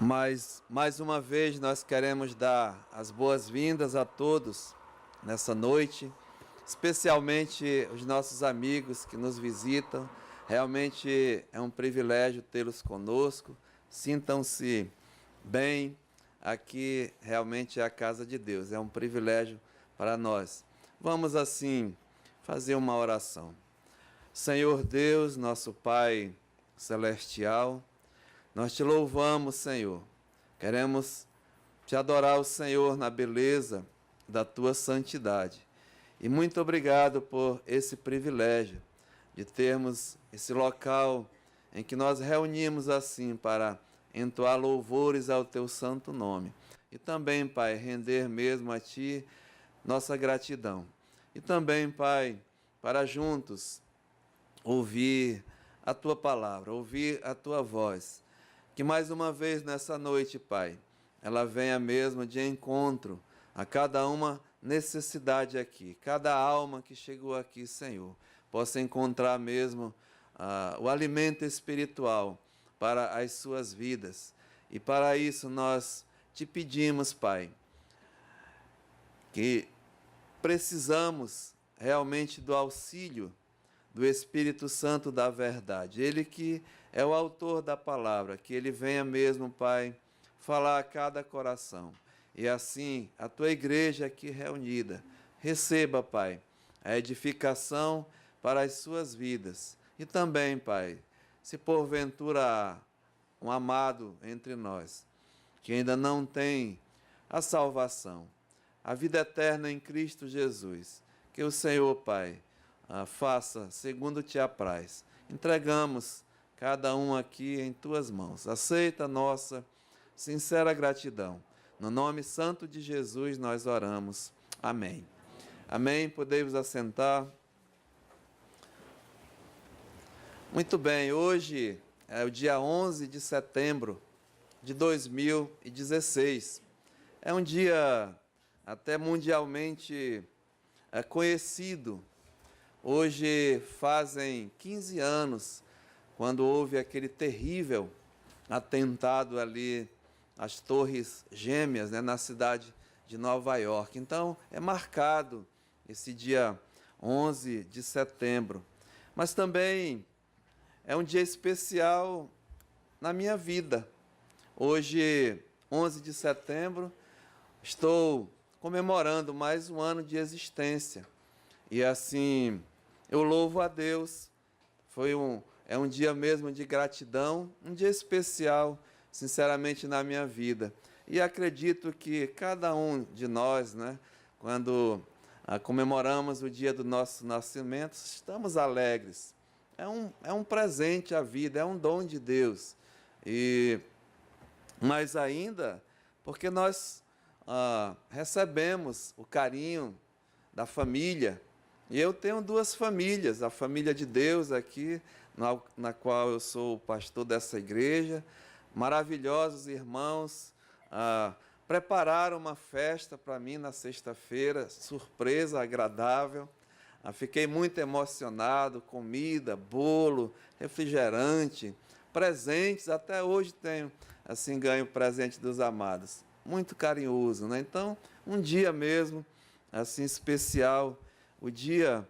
Mas, mais uma vez, nós queremos dar as boas-vindas a todos nessa noite, especialmente os nossos amigos que nos visitam. Realmente é um privilégio tê-los conosco. Sintam-se bem. Aqui realmente é a casa de Deus. É um privilégio para nós. Vamos assim fazer uma oração. Senhor Deus, nosso Pai celestial, nós te louvamos, Senhor. Queremos te adorar, o Senhor, na beleza da tua santidade. E muito obrigado por esse privilégio de termos esse local em que nós reunimos assim para entoar louvores ao teu santo nome. E também, Pai, render mesmo a ti nossa gratidão. E também, Pai, para juntos ouvir a tua palavra, ouvir a tua voz. Que mais uma vez nessa noite, Pai, ela venha mesmo de encontro a cada uma necessidade aqui, cada alma que chegou aqui, Senhor, possa encontrar mesmo o alimento espiritual para as suas vidas. E para isso nós te pedimos, Pai, que precisamos realmente do auxílio do Espírito Santo da verdade. Ele que é o autor da palavra, que ele venha mesmo, Pai, falar a cada coração. E assim, a tua igreja aqui reunida, receba, Pai, a edificação para as suas vidas. E também, Pai, se porventura há um amado entre nós, que ainda não tem a salvação, a vida eterna em Cristo Jesus, que o Senhor, Pai, faça segundo te apraz. Entregamos cada um aqui em tuas mãos. Aceita a nossa sincera gratidão. No nome santo de Jesus nós oramos. Amém. Amém. Podemos assentar. Muito bem, hoje é o dia 11 de setembro de 2016. É um dia até mundialmente conhecido. Hoje fazem 15 anos, quando houve aquele terrível atentado ali às Torres Gêmeas, né, na cidade de Nova York. Então, é marcado esse dia 11 de setembro. Mas também é um dia especial na minha vida. Hoje, 11 de setembro, estou comemorando mais um ano de existência. E assim, eu louvo a Deus. É um dia mesmo de gratidão, um dia especial, sinceramente, na minha vida. E acredito que cada um de nós, né, quando comemoramos o dia do nosso nascimento, estamos alegres. É um presente à vida, é um dom de Deus. E mais ainda, porque nós recebemos o carinho da família. E eu tenho duas famílias, a família de Deus aqui, na qual eu sou o pastor dessa igreja, maravilhosos irmãos, prepararam uma festa para mim na sexta-feira, surpresa, agradável. Fiquei muito emocionado, comida, bolo, refrigerante, presentes, até hoje tenho, assim, ganho presente dos amados. Muito carinhoso, né? Então, um dia mesmo, assim, especial, o dia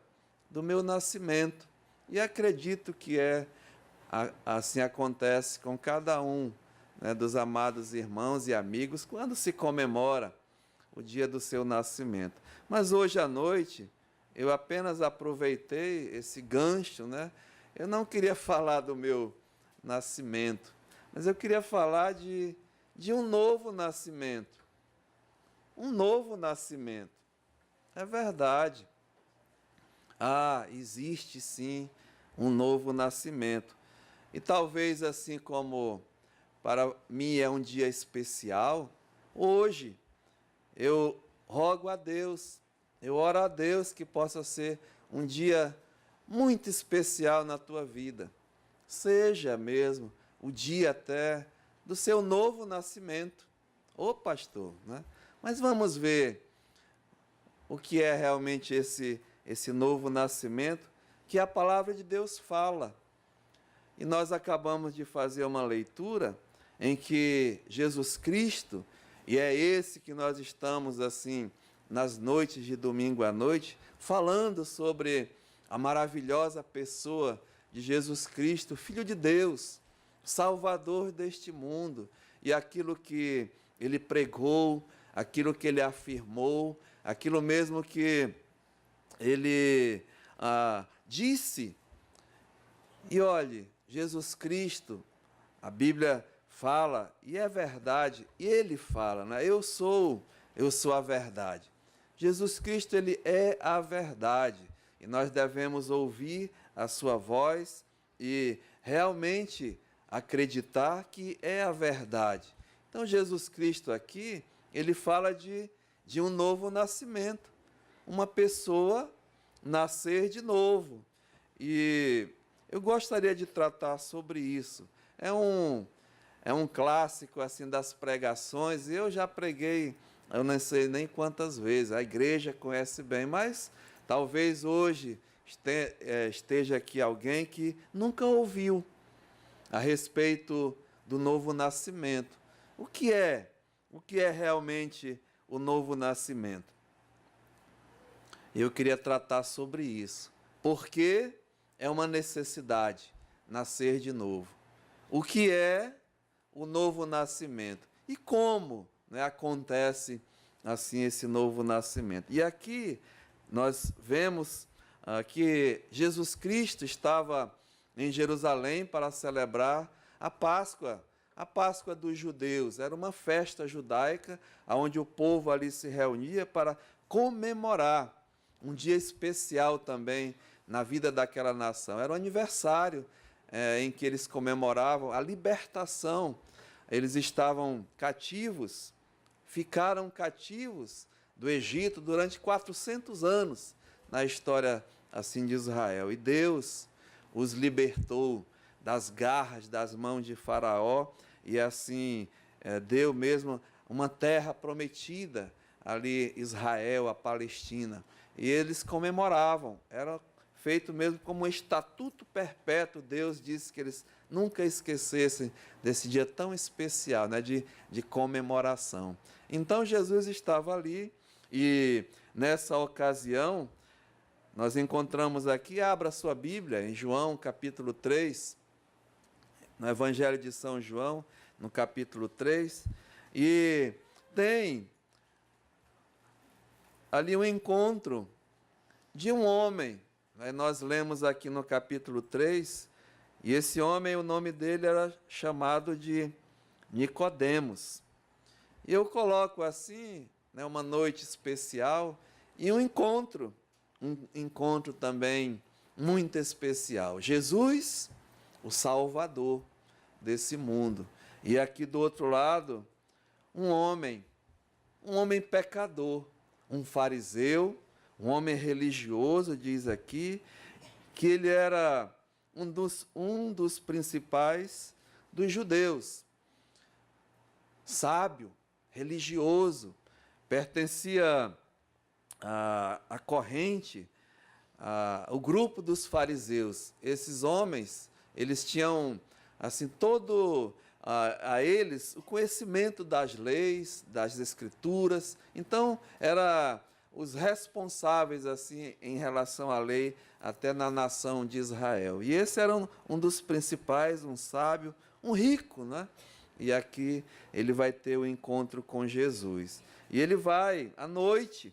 do meu nascimento. E acredito que assim acontece com cada um, né, dos amados irmãos e amigos quando se comemora o dia do seu nascimento. Mas hoje à noite eu apenas aproveitei esse gancho, né? Eu não queria falar do meu nascimento, mas eu queria falar de um novo nascimento. Um novo nascimento. É verdade. Existe sim um novo nascimento. E talvez assim como para mim é um dia especial, hoje eu rogo a Deus, eu oro a Deus que possa ser um dia muito especial na tua vida. Seja mesmo o dia até do seu novo nascimento. Ô pastor, né? Mas vamos ver o que é realmente esse novo nascimento que a palavra de Deus fala. E nós acabamos de fazer uma leitura em que Jesus Cristo, e é esse que nós estamos assim nas noites de domingo à noite, falando sobre a maravilhosa pessoa de Jesus Cristo, Filho de Deus, Salvador deste mundo, e aquilo que ele pregou, aquilo que ele afirmou, aquilo mesmo que ele disse. E olhe, Jesus Cristo, a Bíblia fala, e é verdade, e ele fala, né? Eu sou a verdade. Jesus Cristo, ele é a verdade, e nós devemos ouvir a sua voz e realmente acreditar que é a verdade. Então, Jesus Cristo aqui, ele fala de um novo nascimento, uma pessoa nascer de novo. E eu gostaria de tratar sobre isso. É um clássico assim das pregações, e eu já preguei, eu não sei nem quantas vezes, a igreja conhece bem, mas talvez hoje esteja aqui alguém que nunca ouviu a respeito do novo nascimento. O que é realmente o novo nascimento? Eu queria tratar sobre isso, porque é uma necessidade nascer de novo. O que é o novo nascimento? E como, né, acontece assim esse novo nascimento? E aqui nós vemos que Jesus Cristo estava em Jerusalém para celebrar a Páscoa dos judeus. Era uma festa judaica, onde o povo ali se reunia para comemorar um dia especial também na vida daquela nação. Era o aniversário em que eles comemoravam a libertação. Eles estavam cativos, ficaram cativos do Egito durante 400 anos na história assim de Israel. E Deus os libertou das garras, das mãos de Faraó, e assim deu mesmo uma terra prometida ali, Israel, a Palestina. E eles comemoravam, era feito mesmo como um estatuto perpétuo. Deus disse que eles nunca esquecessem desse dia tão especial, né, de comemoração. Então Jesus estava ali, e nessa ocasião, nós encontramos aqui, abra sua Bíblia, em João capítulo 3, no Evangelho de São João, no capítulo 3, e tem ali um encontro de um homem. Nós lemos aqui no capítulo 3, e esse homem, o nome dele era chamado de Nicodemos. E eu coloco assim, né, uma noite especial e um encontro também muito especial. Jesus, o Salvador desse mundo. E aqui do outro lado, um homem pecador, um fariseu, um homem religioso, diz aqui, que ele era um dos principais dos judeus, sábio, religioso, pertencia à corrente, ao grupo dos fariseus. Esses homens, eles tinham assim todo a eles o conhecimento das leis, das escrituras. Então era os responsáveis assim em relação à lei até na nação de Israel. E esse era um dos principais, um sábio, um rico, né? E aqui ele vai ter o encontro com Jesus. E ele vai à noite,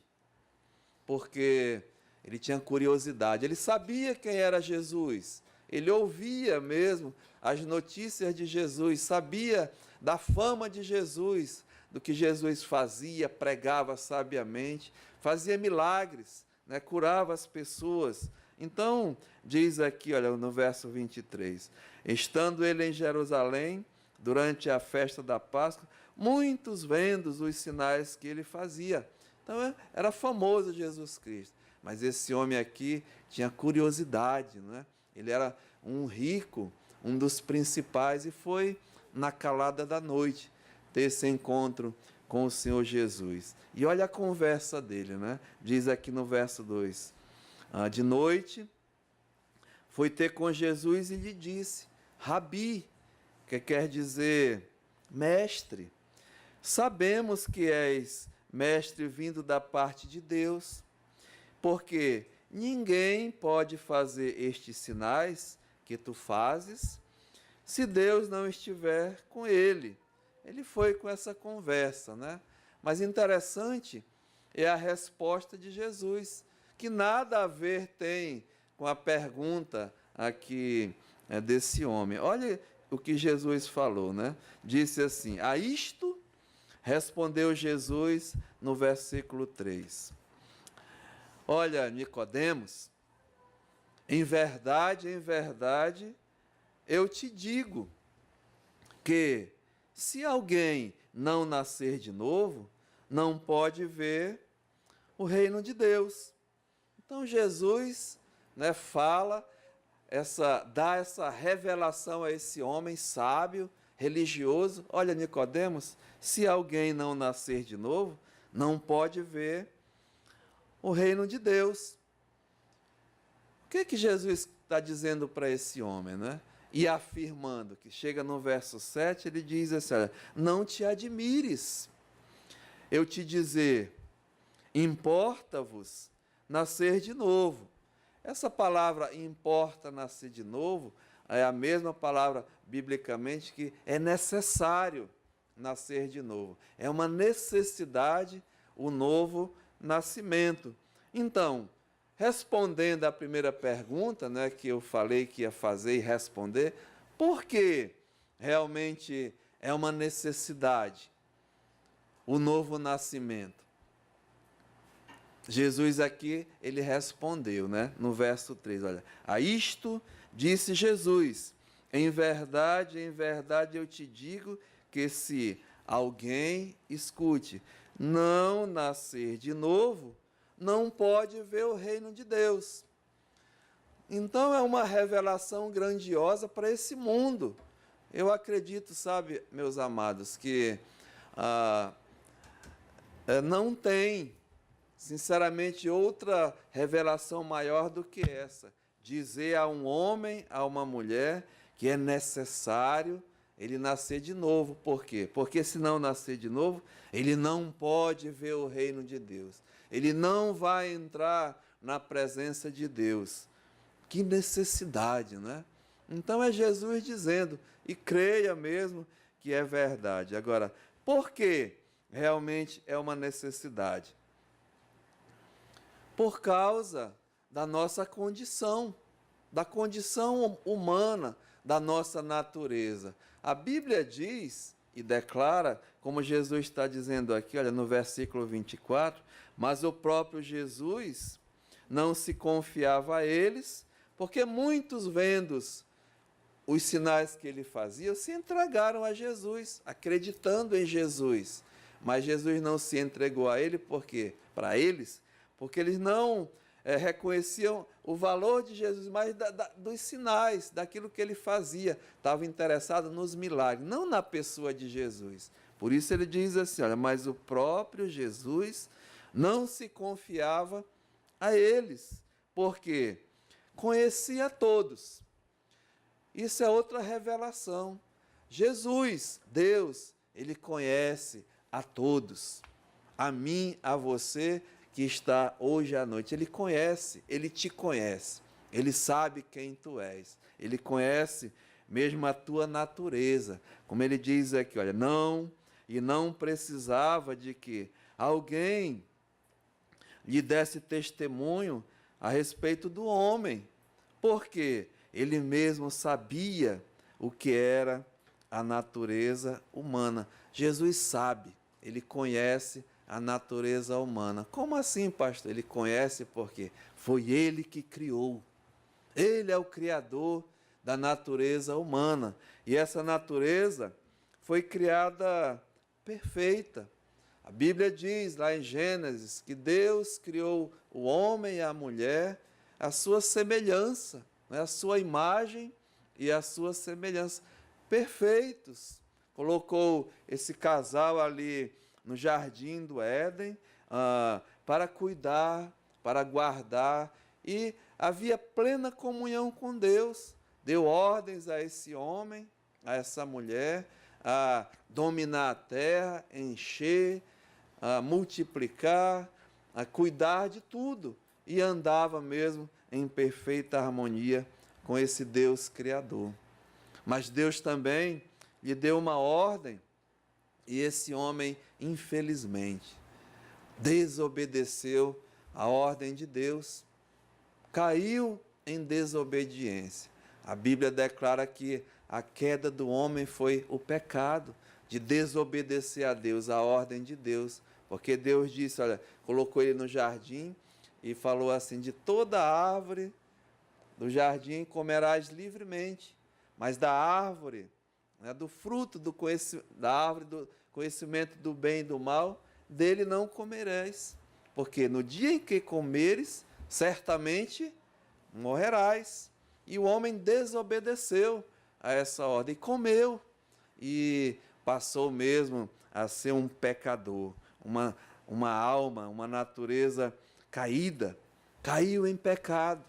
porque ele tinha curiosidade. Ele sabia quem era Jesus. Ele ouvia mesmo as notícias de Jesus, sabia da fama de Jesus, do que Jesus fazia, pregava sabiamente, fazia milagres, né, curava as pessoas. Então, diz aqui, olha, no verso 23, estando ele em Jerusalém, durante a festa da Páscoa, muitos vendo os sinais que ele fazia. Então, era famoso Jesus Cristo. Mas esse homem aqui tinha curiosidade, não é? Ele era um rico, um dos principais, e foi na calada da noite ter esse encontro com o Senhor Jesus. E olha a conversa dele, né? Diz aqui no verso 2, de noite foi ter com Jesus e lhe disse, Rabi, que quer dizer Mestre, sabemos que és mestre vindo da parte de Deus, porque ninguém pode fazer estes sinais que tu fazes se Deus não estiver com ele. Ele foi com essa conversa, né? Mas interessante é a resposta de Jesus, que nada a ver tem com a pergunta aqui desse homem. Olha o que Jesus falou, né? Disse assim: a isto respondeu Jesus no versículo 3. Olha, Nicodemos, em verdade, eu te digo que se alguém não nascer de novo, não pode ver o reino de Deus. Então Jesus, né, dá essa revelação a esse homem sábio, religioso. Olha, Nicodemos, se alguém não nascer de novo, não pode ver o reino de Deus. O que Jesus está dizendo para esse homem, né? E afirmando, que chega no verso 7, ele diz assim: olha, não te admires, eu te dizer, importa-vos nascer de novo. Essa palavra importa nascer de novo é a mesma palavra biblicamente que é necessário nascer de novo. É uma necessidade o novo nascimento. Então, respondendo à primeira pergunta, né, que eu falei que ia fazer e responder, por que realmente é uma necessidade o novo nascimento? Jesus aqui, ele respondeu, né, no verso 3, olha, a isto disse Jesus, em verdade eu te digo que se alguém, escute, não nascer de novo, não pode ver o reino de Deus. Então é uma revelação grandiosa para esse mundo. Eu acredito, sabe, meus amados, que não tem, sinceramente, outra revelação maior do que essa. Dizer a um homem, a uma mulher, que é necessário ele nascer de novo. Por quê? Porque se não nascer de novo, ele não pode ver o reino de Deus. Ele não vai entrar na presença de Deus. Que necessidade, né? Então é Jesus dizendo, e creia mesmo que é verdade. Agora, por que realmente é uma necessidade? Por causa da nossa condição, da condição humana, da nossa natureza. A Bíblia diz e declara, como Jesus está dizendo aqui, olha, no versículo 24, mas o próprio Jesus não se confiava a eles, porque muitos, vendo os sinais que ele fazia, se entregaram a Jesus, acreditando em Jesus. Mas Jesus não se entregou a ele, por quê? Para eles, porque eles não reconheciam o valor de Jesus, mas dos sinais, daquilo que ele fazia. Estavam interessados nos milagres, não na pessoa de Jesus. Por isso ele diz assim, olha, mas o próprio Jesus não se confiava a eles, porque conhecia todos. Isso é outra revelação. Jesus, Deus, ele conhece a todos. A mim, a você, que está hoje à noite. Ele conhece, ele te conhece. Ele sabe quem tu és. Ele conhece mesmo a tua natureza. Como ele diz aqui, olha, não precisava de que alguém lhe desse testemunho a respeito do homem, porque ele mesmo sabia o que era a natureza humana. Jesus sabe, ele conhece a natureza humana. Como assim, pastor? Ele conhece porque foi ele que criou. Ele é o criador da natureza humana. E essa natureza foi criada perfeita. A Bíblia diz lá em Gênesis que Deus criou o homem e a mulher à sua semelhança, né? A sua imagem e a sua semelhança. Perfeitos. Colocou esse casal ali no jardim do Éden, para cuidar, para guardar, e havia plena comunhão com Deus. Deu ordens a esse homem, a essa mulher, a dominar a terra, encher, a multiplicar, a cuidar de tudo. E andava mesmo em perfeita harmonia com esse Deus Criador. Mas Deus também lhe deu uma ordem, e esse homem, infelizmente, desobedeceu a ordem de Deus, caiu em desobediência. A Bíblia declara que a queda do homem foi o pecado de desobedecer a Deus, a ordem de Deus, porque Deus disse, olha, colocou ele no jardim e falou assim, de toda árvore do jardim comerás livremente, mas da árvore, né, do fruto da árvore do conhecimento do bem e do mal, dele não comereis, porque no dia em que comeres, certamente morrerás. E o homem desobedeceu a essa ordem, e comeu, e passou mesmo a ser um pecador, uma alma, uma natureza caída, caiu em pecado.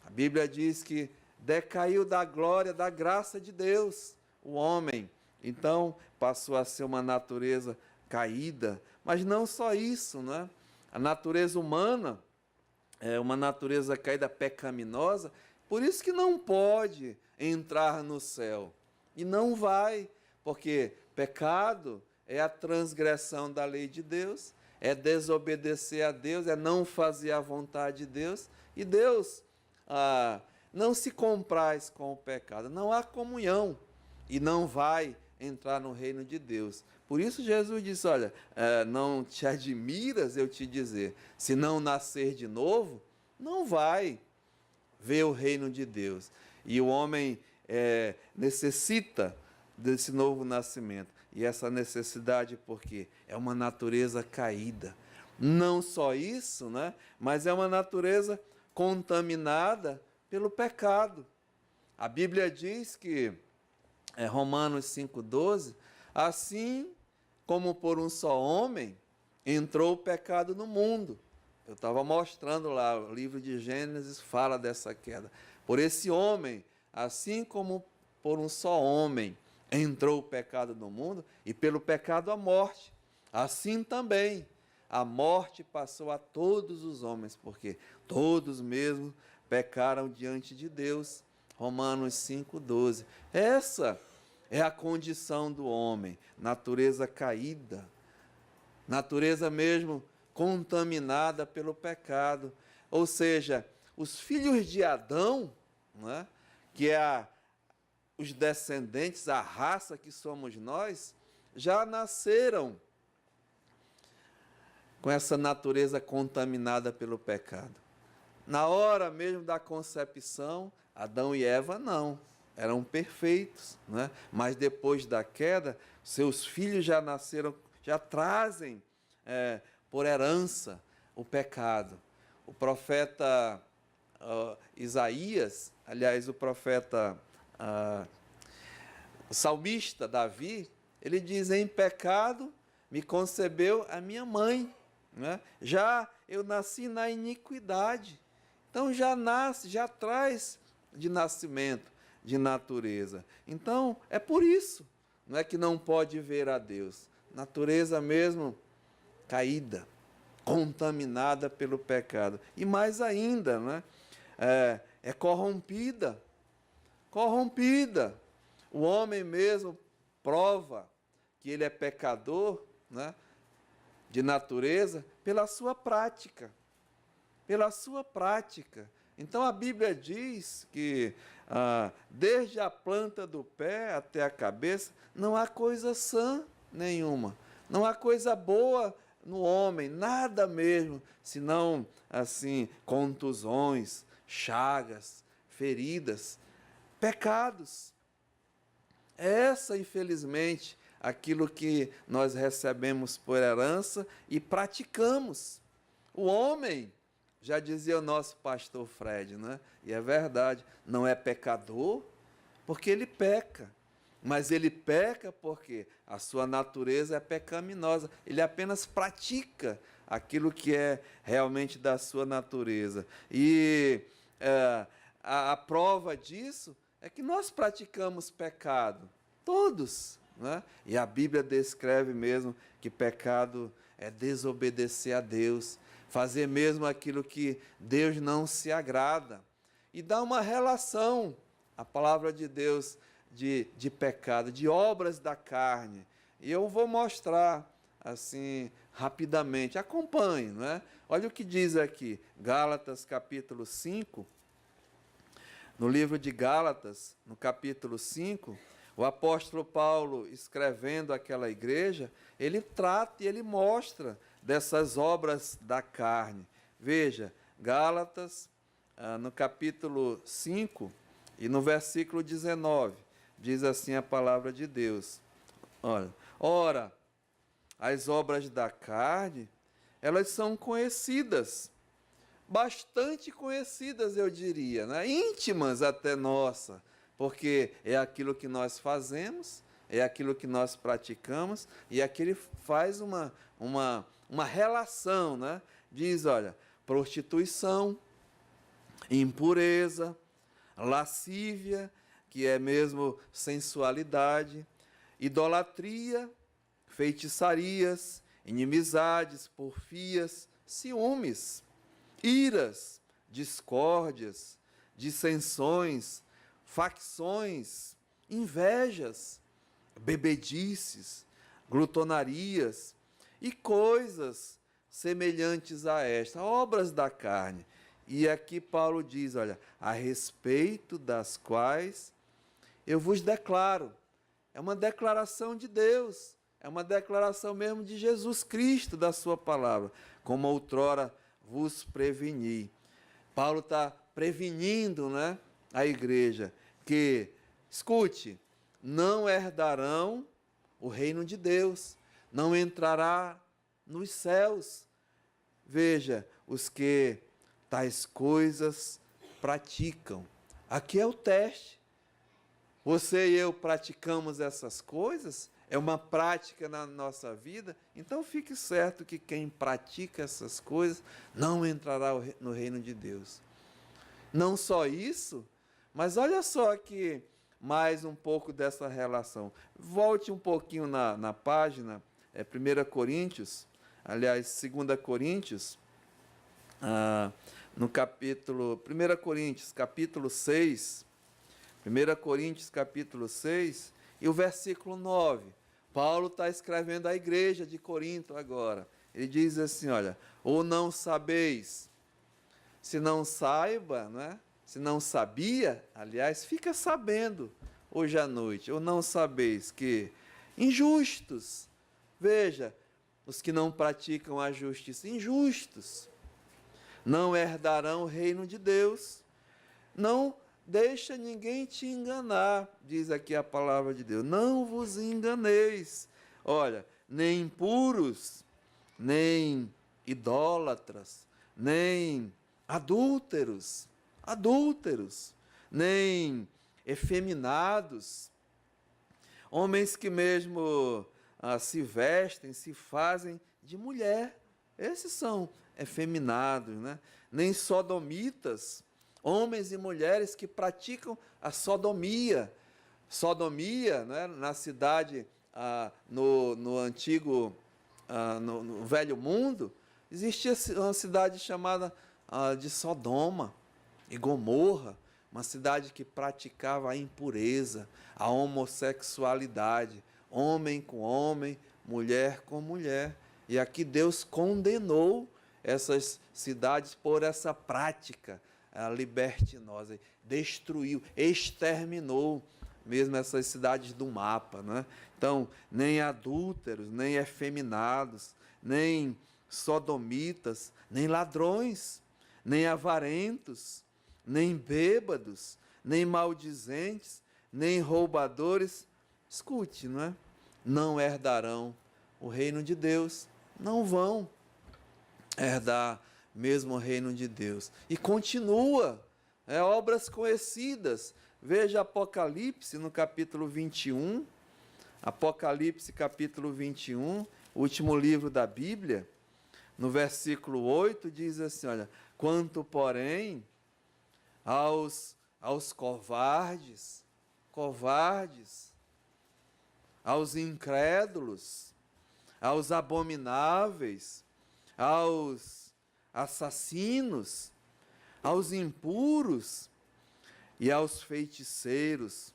A Bíblia diz que decaiu da glória, da graça de Deus, o homem. Então, passou a ser uma natureza caída. Mas não só isso, né? A natureza humana é uma natureza caída, pecaminosa, por isso que não pode entrar no céu. E não vai, porque pecado é a transgressão da lei de Deus, é desobedecer a Deus, é não fazer a vontade de Deus. E Deus não se compraz com o pecado, não há comunhão e não vai entrar no reino de Deus. Por isso Jesus disse, olha, não te admiras eu te dizer, se não nascer de novo, não vai ver o reino de Deus. E o homem necessita desse novo nascimento. E essa necessidade porque é uma natureza caída. Não só isso, né, mas é uma natureza contaminada pelo pecado. A Bíblia diz que, Romanos 5,12, assim como por um só homem entrou o pecado no mundo. Eu estava mostrando lá, o livro de Gênesis fala dessa queda. Por esse homem, assim como por um só homem entrou o pecado no mundo, e pelo pecado a morte. Assim também a morte passou a todos os homens, porque todos mesmo pecaram diante de Deus. Romanos 5,12. Essa é a condição do homem, natureza caída, natureza mesmo contaminada pelo pecado. Ou seja, os filhos de Adão, né, que é os descendentes, a raça que somos nós, já nasceram com essa natureza contaminada pelo pecado. Na hora mesmo da concepção, Adão e Eva não, eram perfeitos, né? Mas depois da queda, seus filhos já nasceram, já trazem por herança o pecado. O profeta Isaías, aliás, o profeta, o salmista Davi, ele diz, em pecado me concebeu a minha mãe, né? Já eu nasci na iniquidade. Então já nasce, já traz de nascimento, de natureza. Então é por isso, não é que não pode ver a Deus. Natureza mesmo caída, contaminada pelo pecado. E mais ainda, né? É corrompida. Corrompida. O homem mesmo prova que ele é pecador, né, de natureza, pela sua prática. Pela sua prática. Então a Bíblia diz que desde a planta do pé até a cabeça, não há coisa sã nenhuma. Não há coisa boa no homem, nada mesmo, senão assim, contusões, chagas, feridas, pecados. Essa, infelizmente, aquilo que nós recebemos por herança e praticamos. O homem, já dizia o nosso pastor Fred, né? E é verdade, não é pecador porque ele peca, mas ele peca porque a sua natureza é pecaminosa, ele apenas pratica aquilo que é realmente da sua natureza. E a prova disso é que nós praticamos pecado Todos, né? E a Bíblia descreve mesmo que pecado é desobedecer a Deus, fazer mesmo aquilo que Deus não se agrada. E dá uma relação, a palavra de Deus, de pecado, de obras da carne. E eu vou mostrar assim rapidamente, acompanhe, não é? Olha o que diz aqui, Gálatas capítulo 5, no livro de Gálatas, no capítulo 5, o apóstolo Paulo, escrevendo aquela igreja, ele trata e ele mostra dessas obras da carne. Veja, Gálatas, no capítulo 5 e no versículo 19, diz assim a palavra de Deus. Olha, ora, as obras da carne, elas são conhecidas, bastante conhecidas, eu diria, né? Íntimas até nossa, porque é aquilo que nós fazemos, é aquilo que nós praticamos, e aqui ele faz uma relação, né? Diz, olha, prostituição, impureza, lascívia, que é mesmo sensualidade, idolatria, feitiçarias, inimizades, porfias, ciúmes, iras, discórdias, dissensões, facções, invejas, bebedices, glutonarias e coisas semelhantes a esta, obras da carne. E aqui Paulo diz, olha, a respeito das quais eu vos declaro. É uma declaração de Deus, é uma declaração mesmo de Jesus Cristo, da sua palavra, como outrora vos preveni. Paulo está prevenindo, né, a igreja que, escute, não herdarão o reino de Deus, não entrará nos céus. Veja, os que tais coisas praticam. Aqui é o teste. Você e eu praticamos essas coisas? É uma prática na nossa vida? Então fique certo que quem pratica essas coisas não entrará no reino de Deus. Não só isso, mas olha só aqui mais um pouco dessa relação. Volte um pouquinho na página, 1 Coríntios, aliás, 2 Coríntios, no capítulo, 1 Coríntios, capítulo 6, 1 Coríntios, capítulo 6, e o versículo 9. Paulo está escrevendo à igreja de Corinto agora. Ele diz assim, olha, ou não sabeis, se não saiba, não é? Se não sabia, aliás, fica sabendo hoje à noite, ou não sabeis que injustos, veja, os que não praticam a justiça, injustos, não herdarão o reino de Deus. Não deixa ninguém te enganar, diz aqui a palavra de Deus. Não vos enganeis. Olha, nem impuros, nem idólatras, nem adúlteros, nem efeminados, homens que mesmo se vestem, se fazem de mulher. Esses são efeminados, né? Nem sodomitas, homens e mulheres que praticam a sodomia. Sodomia, né, na cidade, no antigo, no Velho Mundo, existia uma cidade chamada de Sodoma e Gomorra, uma cidade que praticava a impureza, a homossexualidade, homem com homem, mulher com mulher. E aqui Deus condenou essas cidades por essa prática libertinosa, destruiu, exterminou mesmo essas cidades do mapa, né? Então, nem adúlteros, nem efeminados, nem sodomitas, nem ladrões, nem avarentos, nem bêbados, nem maldizentes, nem roubadores, escute, não é? Não herdarão o reino de Deus, não vão herdar mesmo o reino de Deus. E continua, obras conhecidas. Veja Apocalipse no capítulo 21, Apocalipse capítulo 21, último livro da Bíblia, no versículo 8, diz assim, olha, quanto porém aos covardes, aos incrédulos, aos abomináveis, aos assassinos, aos impuros e aos feiticeiros,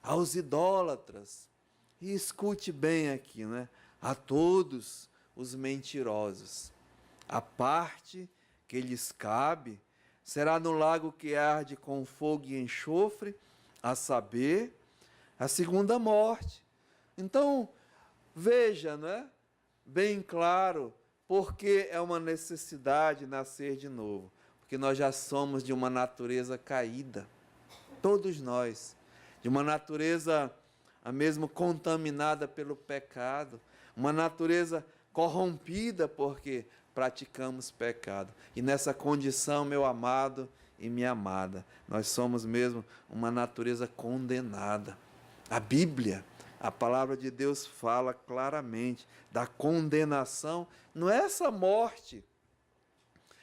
aos idólatras. E escute bem aqui, né? A todos os mentirosos. A parte que lhes cabe será no lago que arde com fogo e enxofre, a saber, a segunda morte. Então, veja, não é? Bem claro, porque é uma necessidade nascer de novo. Porque nós já somos de uma natureza caída, todos nós, de uma natureza mesmo contaminada pelo pecado, uma natureza corrompida porque praticamos pecado. E nessa condição, meu amado e minha amada, nós somos mesmo uma natureza condenada. A Bíblia, a palavra de Deus fala claramente da condenação. Não é essa morte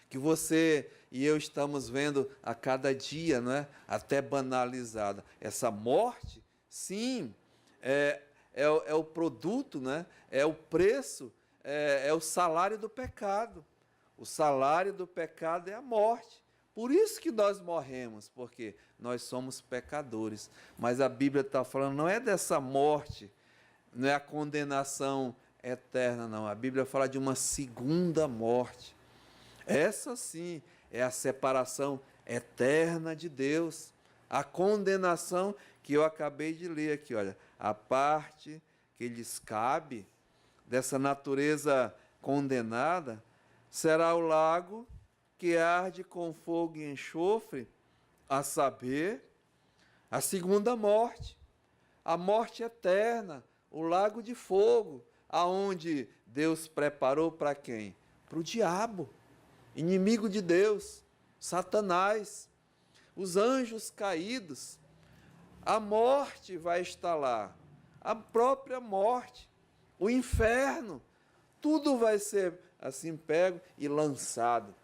que você e eu estamos vendo a cada dia, não é? Até banalizada. Essa morte, sim, é o produto, né? É o preço, é o salário do pecado. O salário do pecado é a morte. Por isso que nós morremos, porque nós somos pecadores. Mas a Bíblia está falando, não é dessa morte, não é a condenação eterna, não. A Bíblia fala de uma segunda morte. Essa sim é a separação eterna de Deus. A condenação que eu acabei de ler aqui, olha. A parte que lhes cabe dessa natureza condenada será o lago que arde com fogo e enxofre, a saber, a segunda morte, a morte eterna, o lago de fogo, aonde Deus preparou para quem? Para o diabo, inimigo de Deus, Satanás, os anjos caídos. A morte vai estar lá, a própria morte, o inferno, tudo vai ser assim pego e lançado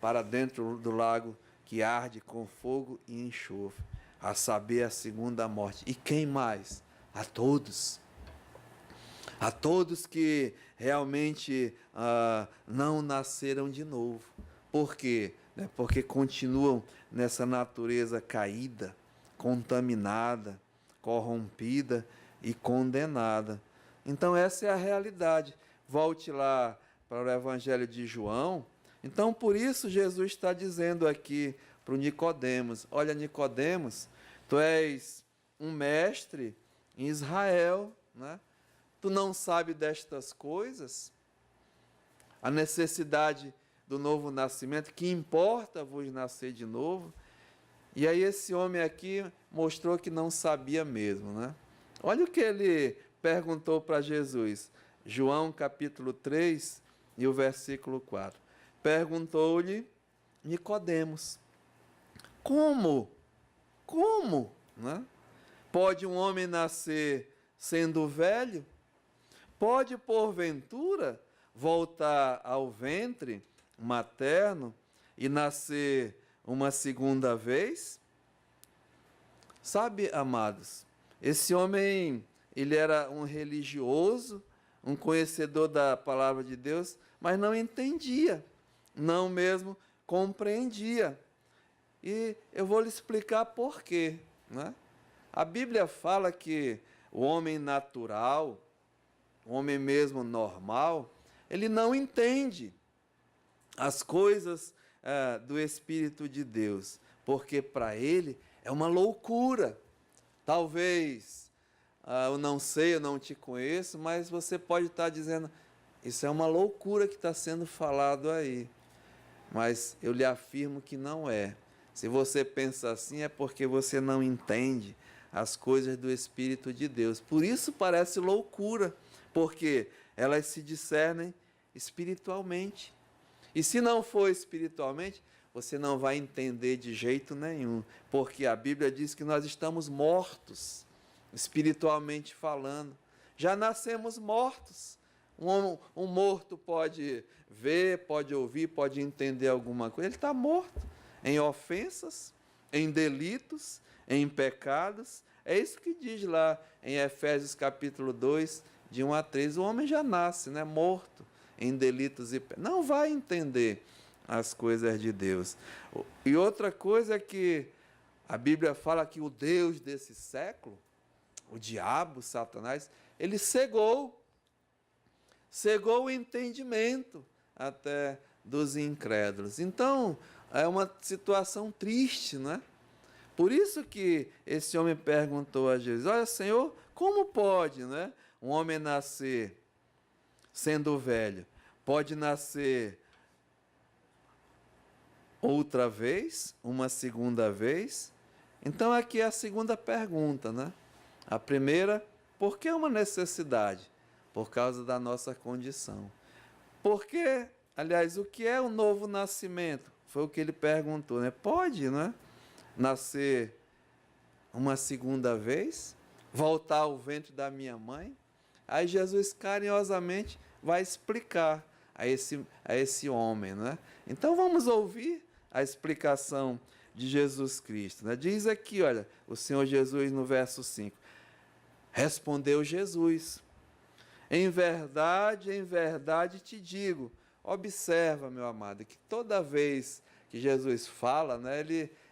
para dentro do lago que arde com fogo e enxofre, a saber, a segunda morte. E quem mais? A todos que realmente não nasceram de novo. Por quê? Porque continuam nessa natureza caída, contaminada, corrompida e condenada. Então essa é a realidade. Volte lá para o Evangelho de João. Então por isso Jesus está dizendo aqui para o Nicodemos, olha Nicodemos, tu és um mestre em Israel, né? Tu não sabe destas coisas? A necessidade do novo nascimento, que importa vos nascer de novo? E aí esse homem aqui mostrou que não sabia mesmo, né? Olha o que ele perguntou para Jesus. João capítulo 3 e o versículo 4. Perguntou-lhe Nicodemos, como? Né? Pode um homem nascer sendo velho? Pode, porventura, voltar ao ventre materno e nascer uma segunda vez? Sabe, amados, esse homem, ele era um religioso, um conhecedor da palavra de Deus, mas não entendia, não mesmo compreendia. E eu vou lhe explicar por quê, né? A Bíblia fala que o homem natural, o homem mesmo normal, ele não entende as coisas do Espírito de Deus, porque para ele é uma loucura. Talvez, eu não sei, eu não te conheço, mas você pode estar dizendo, isso é uma loucura que está sendo falado aí. Mas eu lhe afirmo que não é. Se você pensa assim, é porque você não entende as coisas do Espírito de Deus. Por isso parece loucura, porque elas se discernem espiritualmente. E se não for espiritualmente, você não vai entender de jeito nenhum, porque a Bíblia diz que nós estamos mortos, espiritualmente falando. Já nascemos mortos. Um morto pode ver, pode ouvir, pode entender alguma coisa. Ele está morto em ofensas, em delitos, em pecados. É isso que diz lá em Efésios capítulo 2, de 1 a 3. O homem já nasce, né, morto em delitos e pecados. Não vai entender as coisas de Deus. E outra coisa é que a Bíblia fala que o Deus desse século, o diabo, Satanás, ele cegou o entendimento até dos incrédulos. Então, é uma situação triste, né? Por isso que esse homem perguntou a Jesus: olha, Senhor, como pode, né, um homem nascer sendo velho? Pode nascer outra vez, uma segunda vez? Então, aqui é a segunda pergunta, né? A primeira, por que uma necessidade? Por causa da nossa condição. Por que, aliás, o que é o novo nascimento? Foi o que ele perguntou, né? Pode, né, nascer uma segunda vez? Voltar ao ventre da minha mãe? Aí Jesus carinhosamente vai explicar a esse homem, né? Então vamos ouvir a explicação de Jesus Cristo, né? Diz aqui, olha, o Senhor Jesus no verso 5. Respondeu Jesus: em verdade te digo. Observa, meu amado, que toda vez que Jesus fala, né,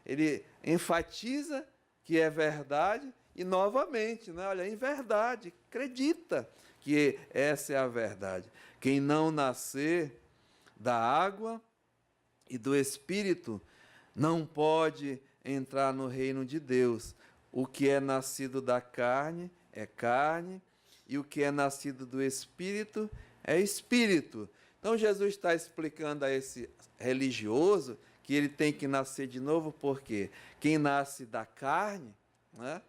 ele enfatiza que é verdade e novamente, né, olha, em verdade, acredita que essa é a verdade. Quem não nascer da água e do Espírito não pode entrar no reino de Deus. O que é nascido da carne é carne, e o que é nascido do Espírito é Espírito. Então Jesus está explicando a esse religioso que ele tem que nascer de novo, porque quem nasce da carne, né,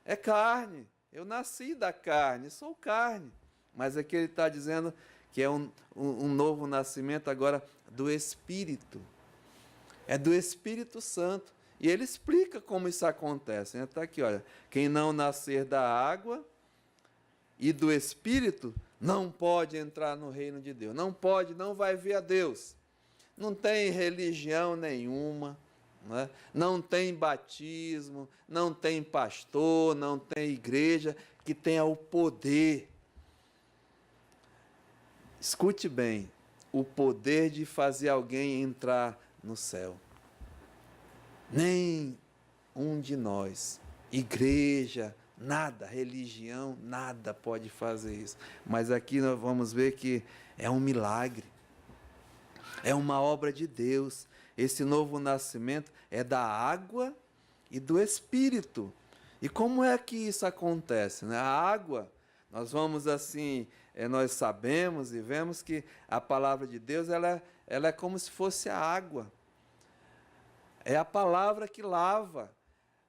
é carne. Eu nasci da carne, sou carne. Mas aqui ele está dizendo que é um novo nascimento agora do Espírito. É do Espírito Santo. E ele explica como isso acontece. Está aqui, olha, quem não nascer da água e do Espírito não pode entrar no reino de Deus. Não pode, não vai ver a Deus. Não tem religião nenhuma, né? Não tem batismo, não tem pastor, não tem igreja que tenha o poder. Escute bem, o poder de fazer alguém entrar no céu. Nem um de nós, igreja, nada, religião, nada pode fazer isso. Mas aqui nós vamos ver que é um milagre. É uma obra de Deus. Esse novo nascimento é da água e do Espírito. E como é que isso acontece, né? A água, nós vamos assim, nós sabemos e vemos que a palavra de Deus, ela é como se fosse a água. É a palavra que lava.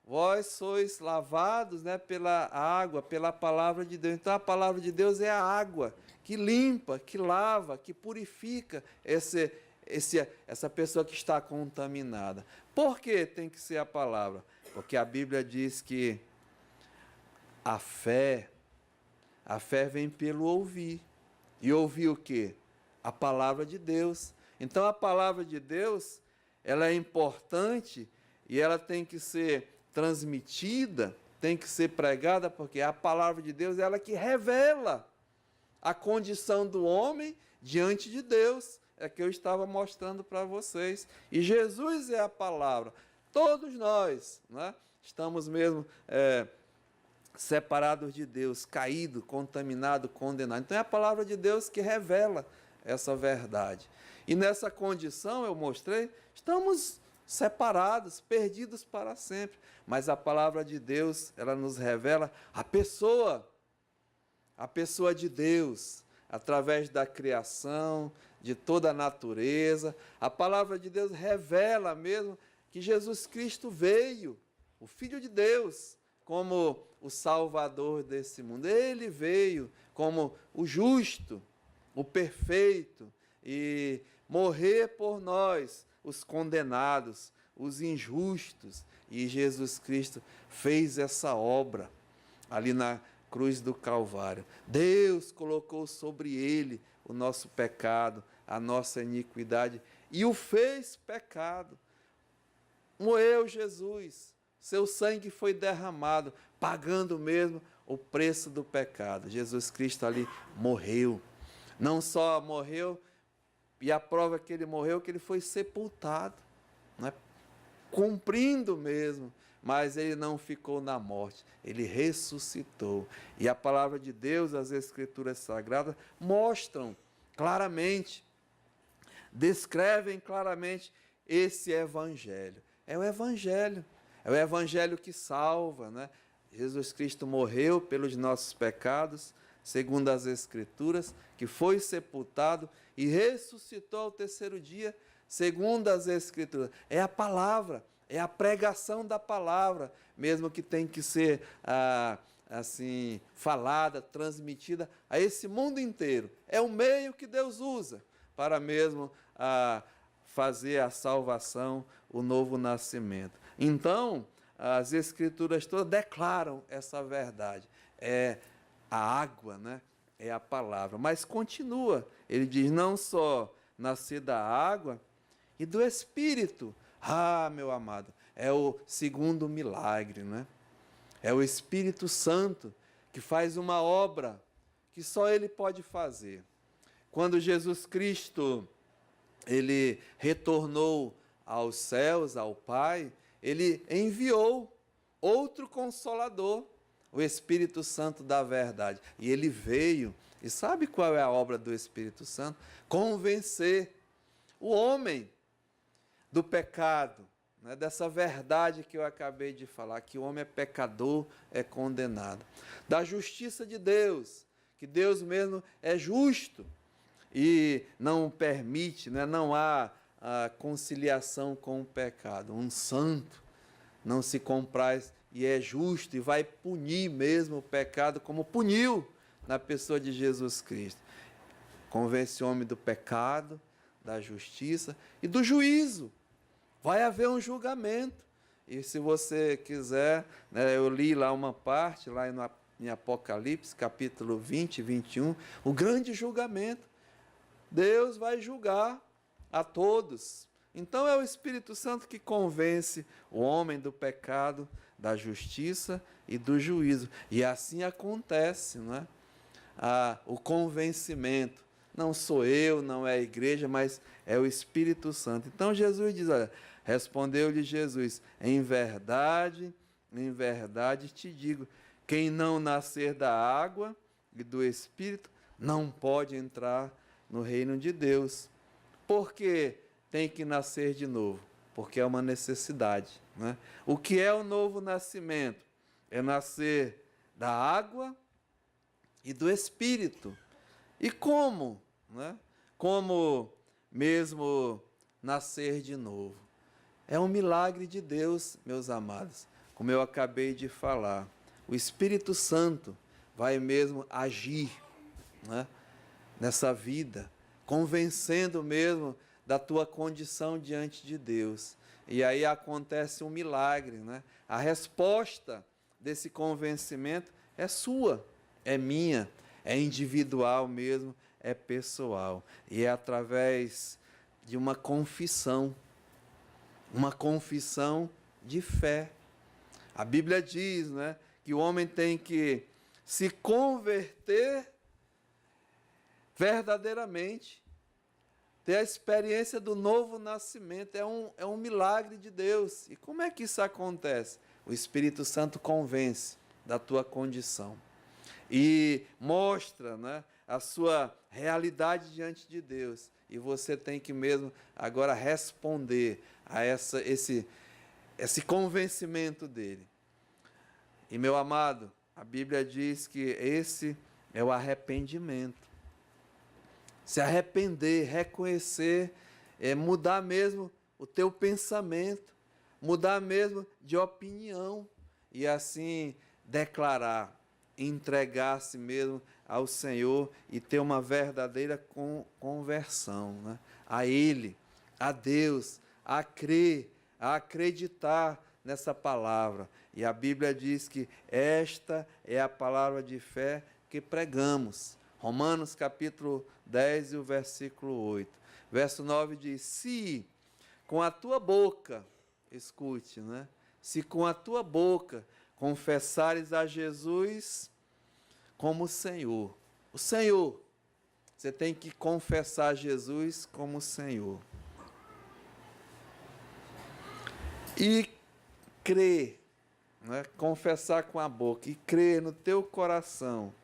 Vós sois lavados, né, pela água, pela palavra de Deus. Então a palavra de Deus é a água que limpa, que lava, que purifica essa pessoa que está contaminada. Por que tem que ser a palavra? Porque a Bíblia diz que a fé vem pelo ouvir. E ouvir o quê? A palavra de Deus. Então a palavra de Deus, ela é importante e ela tem que ser transmitida, tem que ser pregada, porque a palavra de Deus é ela que revela a condição do homem diante de Deus. É que eu estava mostrando para vocês. E Jesus é a palavra. Todos nós, né, estamos mesmo separados de Deus, caído, contaminado, condenado. Então é a palavra de Deus que revela essa verdade. E nessa condição, eu mostrei, estamos separados, perdidos para sempre. Mas a palavra de Deus, ela nos revela a pessoa de Deus, através da criação, de toda a natureza. A palavra de Deus revela mesmo que Jesus Cristo veio, o Filho de Deus, como o Salvador desse mundo. Ele veio como o justo, o perfeito, e morrer por nós, os condenados, os injustos. E Jesus Cristo fez essa obra ali na cruz do Calvário. Deus colocou sobre ele o nosso pecado, a nossa iniquidade, e o fez pecado. Morreu Jesus, seu sangue foi derramado, pagando mesmo o preço do pecado. Jesus Cristo ali morreu. Não só morreu, e a prova que ele morreu, que ele foi sepultado, né? Cumprindo mesmo, mas ele não ficou na morte, ele ressuscitou. E a palavra de Deus, as Escrituras Sagradas, mostram claramente, descrevem claramente esse Evangelho. É o Evangelho que salva, né? Jesus Cristo morreu pelos nossos pecados, segundo as Escrituras, que foi sepultado e ressuscitou ao terceiro dia, segundo as Escrituras. É a palavra, é a pregação da palavra, mesmo que tem que ser assim falada, transmitida a esse mundo inteiro. É o meio que Deus usa para mesmo fazer a salvação, o novo nascimento. Então, as Escrituras todas declaram essa verdade. É a água, né? É a palavra. Mas continua, ele diz, não só nascer da água e do Espírito. Meu amado, é o segundo milagre, né? É o Espírito Santo que faz uma obra que só ele pode fazer. Quando Jesus Cristo, ele retornou aos céus, ao Pai, ele enviou outro Consolador, o Espírito Santo da verdade. E ele veio, e sabe qual é a obra do Espírito Santo? Convencer o homem do pecado, né, dessa verdade que eu acabei de falar, que o homem é pecador, é condenado. Da justiça de Deus, que Deus mesmo é justo e não permite, né, não há a conciliação com o pecado. Um santo não se compraz e é justo e vai punir mesmo o pecado, como puniu na pessoa de Jesus Cristo. Convence o homem do pecado, da justiça e do juízo. Vai haver um julgamento. E se você quiser, né, eu li lá uma parte, lá em Apocalipse, capítulo 20 e 21, o grande julgamento. Deus vai julgar a todos. Então é o Espírito Santo que convence o homem do pecado, da justiça e do juízo. E assim acontece, não é? O convencimento. Não sou eu, não é a igreja, mas é o Espírito Santo. Então Jesus diz, olha, respondeu-lhe Jesus, em verdade te digo, quem não nascer da água e do Espírito não pode entrar no reino de Deus. Por que tem que nascer de novo? Porque é uma necessidade, né? O que é o novo nascimento? É nascer da água e do Espírito. E como? Né? Como mesmo nascer de novo? É um milagre de Deus, meus amados. Como eu acabei de falar, o Espírito Santo vai mesmo agir, né, nessa vida, convencendo mesmo da tua condição diante de Deus. E aí acontece um milagre, né? A resposta desse convencimento é sua, é minha, é individual mesmo, é pessoal. E é através de uma confissão de fé. A Bíblia diz, né, que o homem tem que se converter verdadeiramente, ter a experiência do novo nascimento. É um milagre de Deus. E como é que isso acontece? O Espírito Santo convence da tua condição e mostra, né, a sua realidade diante de Deus. E você tem que mesmo agora responder a esse convencimento dele. E, meu amado, a Bíblia diz que esse é o arrependimento. Se arrepender, reconhecer, mudar mesmo o teu pensamento, mudar mesmo de opinião e assim declarar, entregar-se mesmo ao Senhor e ter uma verdadeira conversão, né? A Ele, a Deus, a crer, a acreditar nessa palavra. E a Bíblia diz que esta é a palavra de fé que pregamos. Romanos capítulo 10 e o versículo 8. Verso 9 diz, se com a tua boca, escute, né? se com a tua boca confessares a Jesus como Senhor. O Senhor. Você tem que confessar Jesus como Senhor. E crer, né? Confessar com a boca e crer no teu coração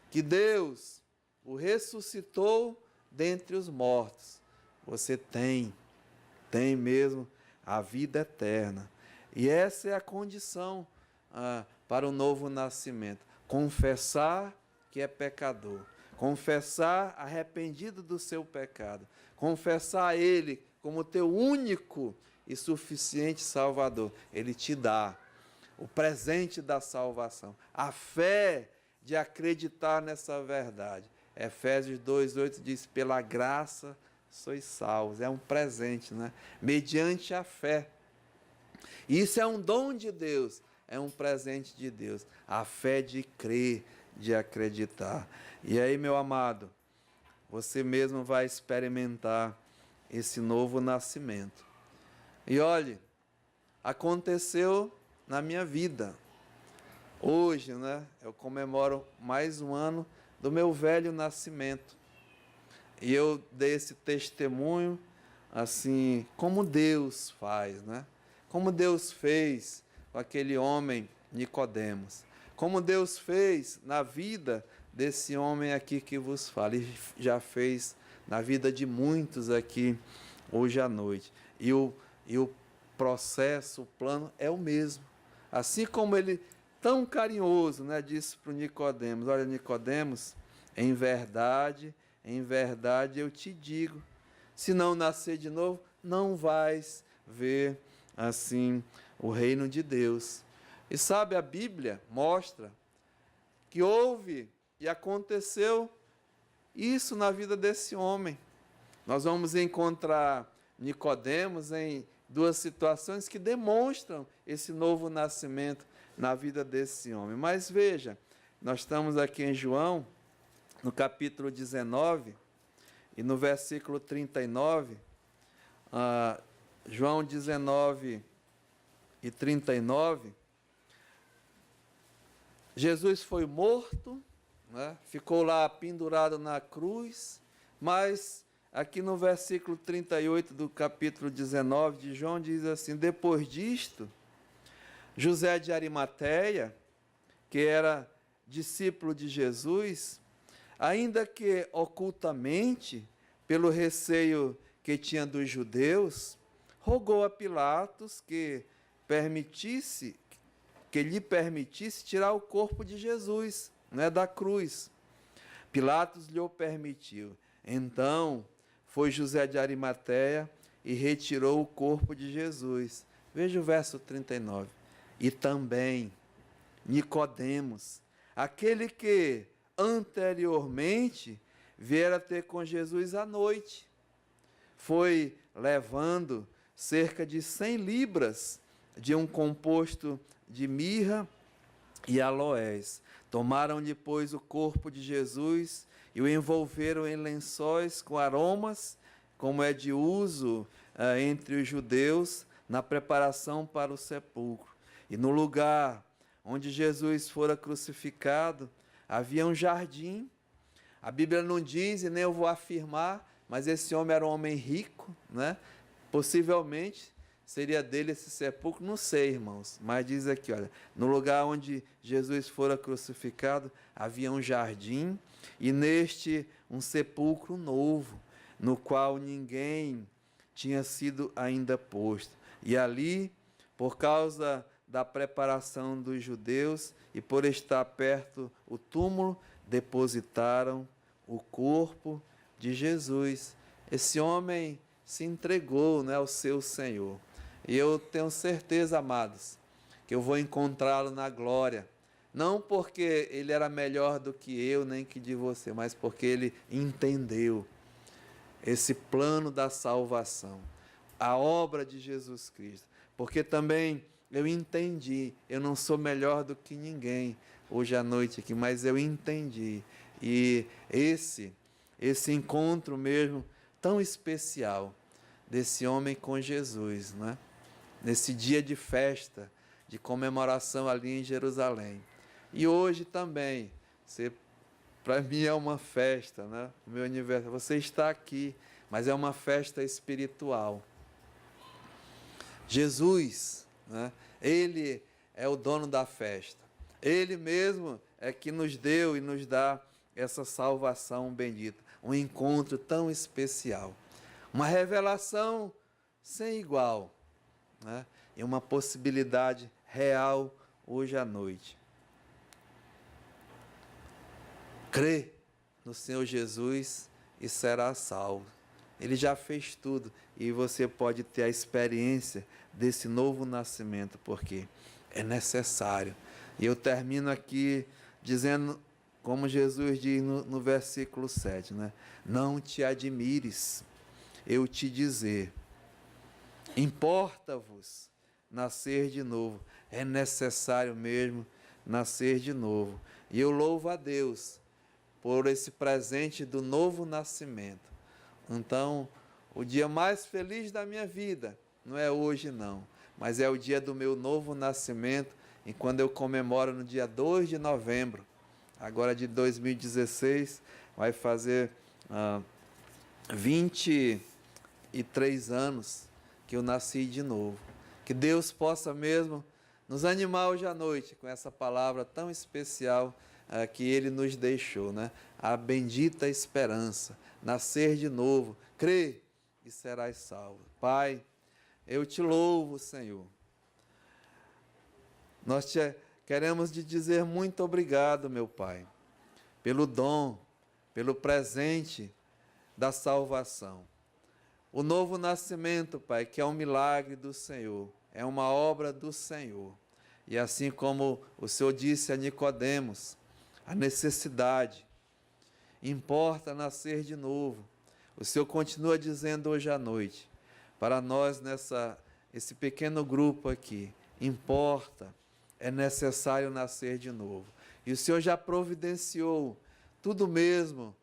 que Deus o ressuscitou dentre os mortos. Você tem mesmo a vida eterna. E essa é a condição para o novo nascimento. Confessar que é pecador. Confessar arrependido do seu pecado. Confessar a Ele como teu único e suficiente Salvador. Ele te dá o presente da salvação. A fé de acreditar nessa verdade. Efésios 2:8 diz, pela graça sois salvos. É um presente, né? Mediante a fé. Isso é um dom de Deus, é um presente de Deus. A fé de crer, de acreditar. E aí, meu amado, você mesmo vai experimentar esse novo nascimento. E olhe, aconteceu na minha vida. Hoje, né, eu comemoro mais um ano do meu velho nascimento. E eu dei esse testemunho, assim, como Deus faz, né? Como Deus fez com aquele homem Nicodemos. Como Deus fez na vida desse homem aqui que vos fala. E já fez na vida de muitos aqui hoje à noite. E o processo, o plano é o mesmo. Assim como ele, tão carinhoso, né, disse para o Nicodemos, olha, Nicodemos, em verdade eu te digo, se não nascer de novo, não vais ver assim o reino de Deus. E sabe, a Bíblia mostra que houve e aconteceu isso na vida desse homem. Nós vamos encontrar Nicodemos em duas situações que demonstram esse novo nascimento na vida desse homem. Mas veja, nós estamos aqui em João, no capítulo 19, e no versículo 39, João 19 e 39, Jesus foi morto, né? Ficou lá pendurado na cruz, mas aqui no versículo 38 do capítulo 19 de João diz assim, depois disto, José de Arimateia, que era discípulo de Jesus, ainda que ocultamente, pelo receio que tinha dos judeus, rogou a Pilatos que lhe permitisse tirar o corpo de Jesus, né, da cruz. Pilatos lhe o permitiu. Então, foi José de Arimateia e retirou o corpo de Jesus. Veja o verso 39. E também Nicodemos, aquele que anteriormente viera ter com Jesus à noite, foi levando cerca de 100 libras de um composto de mirra e aloés. Tomaram depois o corpo de Jesus e o envolveram em lençóis com aromas, como é de uso entre os judeus, na preparação para o sepulcro. E no lugar onde Jesus fora crucificado, havia um jardim. A Bíblia não diz, e nem eu vou afirmar, mas esse homem era um homem rico, né? Possivelmente seria dele esse sepulcro, não sei, irmãos, mas diz aqui, olha, no lugar onde Jesus fora crucificado, havia um jardim, e neste um sepulcro novo, no qual ninguém tinha sido ainda posto. E ali, por causa da preparação dos judeus e por estar perto o túmulo, depositaram o corpo de Jesus. Esse homem se entregou, né, ao seu Senhor. E eu tenho certeza, amados, que eu vou encontrá-lo na glória. Não porque ele era melhor do que eu, nem que de você, mas porque ele entendeu esse plano da salvação, a obra de Jesus Cristo. Porque também eu entendi, eu não sou melhor do que ninguém hoje à noite aqui, mas eu entendi. E esse encontro mesmo tão especial desse homem com Jesus, né? nesse dia de festa, de comemoração ali em Jerusalém. E hoje também, para mim é uma festa, né? O meu aniversário, você está aqui, mas é uma festa espiritual. Jesus, né? Ele é o dono da festa. Ele mesmo é que nos deu e nos dá essa salvação bendita. Um encontro tão especial. Uma revelação sem igual, né? E uma possibilidade real hoje à noite. Crê no Senhor Jesus e será salvo. Ele já fez tudo e você pode ter a experiência desse novo nascimento, porque é necessário. E eu termino aqui dizendo, como Jesus diz no versículo 7, né? Não te admires, eu te dizer, importa-vos nascer de novo. É necessário mesmo nascer de novo. E eu louvo a Deus por esse presente do novo nascimento. Então, o dia mais feliz da minha vida não é hoje não, mas é o dia do meu novo nascimento, e quando eu comemoro no dia 2 de novembro, agora de 2016, vai fazer 23 anos que eu nasci de novo. Que Deus possa mesmo nos animar hoje à noite com essa palavra tão especial que Ele nos deixou, né? A bendita esperança, nascer de novo, crê e serás salvo. Pai, eu te louvo, Senhor. Nós queremos te dizer muito obrigado, meu Pai, pelo dom, pelo presente da salvação. O novo nascimento, Pai, que é um milagre do Senhor, é uma obra do Senhor. E assim como o Senhor disse a Nicodemos, a necessidade, importa nascer de novo. O Senhor continua dizendo hoje à noite, para nós esse pequeno grupo aqui, importa, é necessário nascer de novo. E o Senhor já providenciou tudo mesmo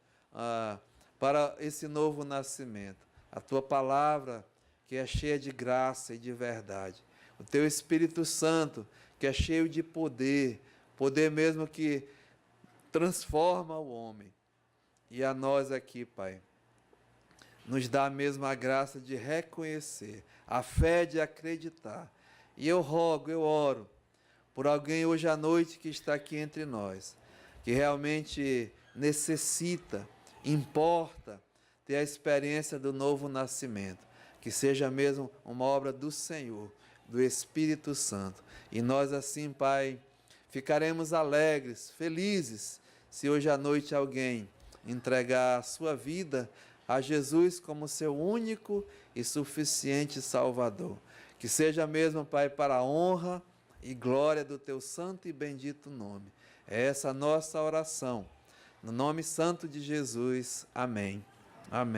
para esse novo nascimento. A tua palavra, que é cheia de graça e de verdade. O teu Espírito Santo, que é cheio de poder, poder mesmo que transforma o homem. E a nós aqui, Pai, nos dá mesmo a graça de reconhecer, a fé de acreditar. E eu rogo, eu oro, por alguém hoje à noite que está aqui entre nós, que realmente necessita, importa, ter a experiência do novo nascimento, que seja mesmo uma obra do Senhor, do Espírito Santo. E nós assim, Pai, ficaremos alegres, felizes, se hoje à noite alguém entregar a sua vida a Jesus como seu único e suficiente Salvador. Que seja mesmo, Pai, para a honra e glória do teu santo e bendito nome. É essa a nossa oração. No nome santo de Jesus. Amém. Amém.